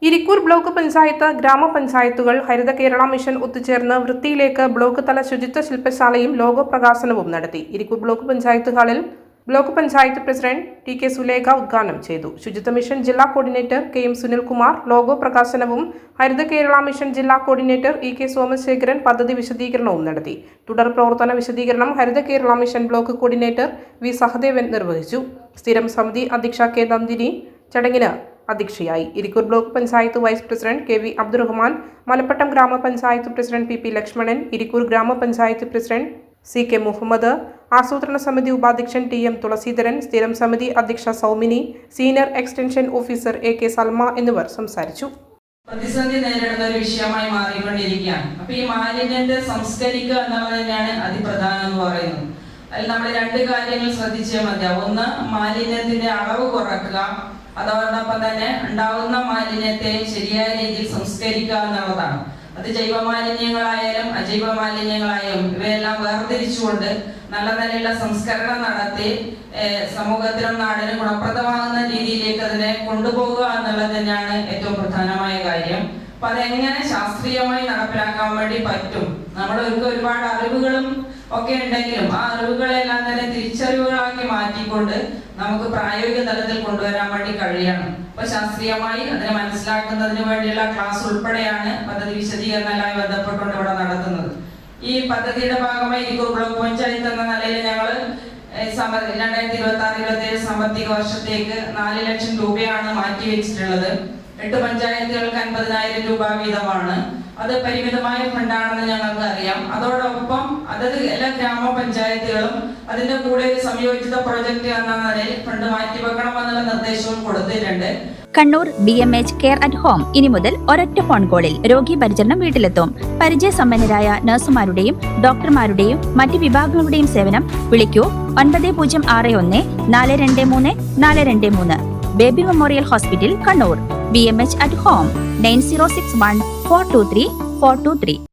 Irikkur block panchayat, ഗ്രാമപഞ്ചായത്തുകൾ, ഹരിത Kerala mission ഒത്തുചേർന്ന് വൃത്തിയിലേക്ക് block തല ശുചിത്വ ശില്പശാലയും ലോഗോ പ്രകാശനവും നടത്തി. ഇരിക്കൂർ ബ്ലോക്ക് പഞ്ചായത്ത് ഹാളിൽ block panchayat president T K Sulekha ഉദ്ഘാടനം ചെയ്തു. ശുചിത്വ മിഷൻ ജില്ലാ coordinator K M Sunilkumar logo പ്രകാശനവും ഹരിത കേരള മിഷൻ ജില്ലാ കോർഡിനേറ്റർ ഇ കെ സോമശേഖരൻ പദ്ധതി വിശദീകരണവും നടത്തി. തുടർ പ്രവർത്തന വിശദീകരണം ഹരിത Kerala mission block coordinator V Sahadevan നിർവഹിച്ചു. സ്ഥിരം സമിതി അധ്യക്ഷ കെ നന്ദിനി ചടങ്ങിന് അധ്യക്ഷയായി. Irikkur block panchayat vice president K V Abdurahman, Malappattam ഗ്രാമപഞ്ചായത്ത് പ്രസിഡന്റ് പി ലക്ഷ്മണൻ, ഇരിക്കൂർ ഗ്രാമപഞ്ചായത്ത് പ്രസിഡന്റ് സി കെ മുഹമ്മദ്, ആസൂത്രണ സമിതി ഉപാധ്യക്ഷൻ ടി എം തുളസീധരൻ, സ്ഥിരം സമിതി അധ്യക്ഷ Saumini, senior extension officer A K Salma എന്നിവർ സംസാരിച്ചു. പ്രതിസന്ധി നേരിടുന്ന ഒരു വിഷയമായി മാറിക്കൊണ്ടിരിക്കുകയാണ്. അപ്പൊ ഈ മാലിന്യത്തെ സംസ്കരിക്കുക എന്നുള്ളത് തന്നെയാണ് അതിപ്രധാനം എന്ന് പറയുന്നത്. അതിൽ നമ്മൾ രണ്ട് കാര്യങ്ങൾ ശ്രദ്ധിച്ചാൽ മതിയാവും. ഒന്ന്, മാലിന്യത്തിന്റെ അളവ് കുറക്കുക, അതോടൊപ്പം തന്നെ ഉണ്ടാവുന്ന മാലിന്യത്തെ ശരിയായ രീതിയിൽ സംസ്കരിക്കുക എന്നുള്ളതാണ്. അത് ജൈവ മാലിന്യങ്ങളായാലും അജൈവ മാലിന്യങ്ങളായാലും ഇവയെല്ലാം വേർതിരിച്ചുകൊണ്ട് നല്ല നിലയിലുള്ള സംസ്കരണം നടത്തി സമൂഹത്തിനും നാടിനും ഗുണപ്രദമാകുന്ന രീതിയിലേക്ക് അതിനെ കൊണ്ടുപോകുക എന്നുള്ളത് തന്നെയാണ് ഏറ്റവും പ്രധാനമായ കാര്യം. അപ്പൊ അതെങ്ങനെ ശാസ്ത്രീയമായി നടപ്പിലാക്കാൻ വേണ്ടി പറ്റും? നമ്മൾക്ക് ഒരുപാട് അറിവുകളും ഒക്കെ ഉണ്ടെങ്കിലും ആ അറിവുകളെല്ലാം തന്നെ തിരിച്ചറിവുകളാക്കി മാറ്റിക്കൊണ്ട് നമുക്ക് പ്രായോഗിക തലത്തിൽ കൊണ്ടുവരാൻ വേണ്ടി കഴിയണം. അപ്പൊ ശാസ്ത്രീയമായി അതിനെ മനസ്സിലാക്കുന്നതിന് വേണ്ടിയുള്ള ക്ലാസ് ഉൾപ്പെടെയാണ് പദ്ധതി വിശദീകരണവുമായി ബന്ധപ്പെട്ടുകൊണ്ട് ഇവിടെ നടത്തുന്നത്. ഈ പദ്ധതിയുടെ ഭാഗമായി ഇരിക്കൂർ ബ്ലോക്ക് പഞ്ചായത്ത് എന്ന നിലയിൽ ഞങ്ങൾ 2026-27 സാമ്പത്തിക വർഷത്തേക്ക് 4 ലക്ഷം രൂപയാണ് മാറ്റിവെച്ചിട്ടുള്ളത്. 8 പഞ്ചായത്തുകൾക്ക് 50,000 രൂപ വീതമാണ്. അത് പരിമിതമായ ഫണ്ടാണെന്ന് ഞങ്ങൾക്ക് അറിയാം. അതോടൊപ്പം അതത് എല്ലാ ഗ്രാമപഞ്ചായത്തുകളും അതിന്റെ കൂടെ ഒരു സംയോജിത പ്രൊജക്ട് എന്ന നിലയിൽ ഫണ്ട് മാറ്റിവെക്കണമെന്നുള്ള നിർദ്ദേശവും കൊടുത്തിട്ടുണ്ട്. Kannur BMH care at home ഇനി മുതൽ ഒരൊറ്റ ഫോൺ കോളിൽ രോഗി പരിചരണം വീട്ടിലെത്തും. പരിചയസമ്പന്നരായ നഴ്സുമാരുടെയും ഡോക്ടർമാരുടെയും മറ്റ് വിഭാഗങ്ങളുടെയും സേവനം വിളിക്കൂ 9061 423 423. Baby memorial hospital, Kannur. BMH at home 9061 423 423.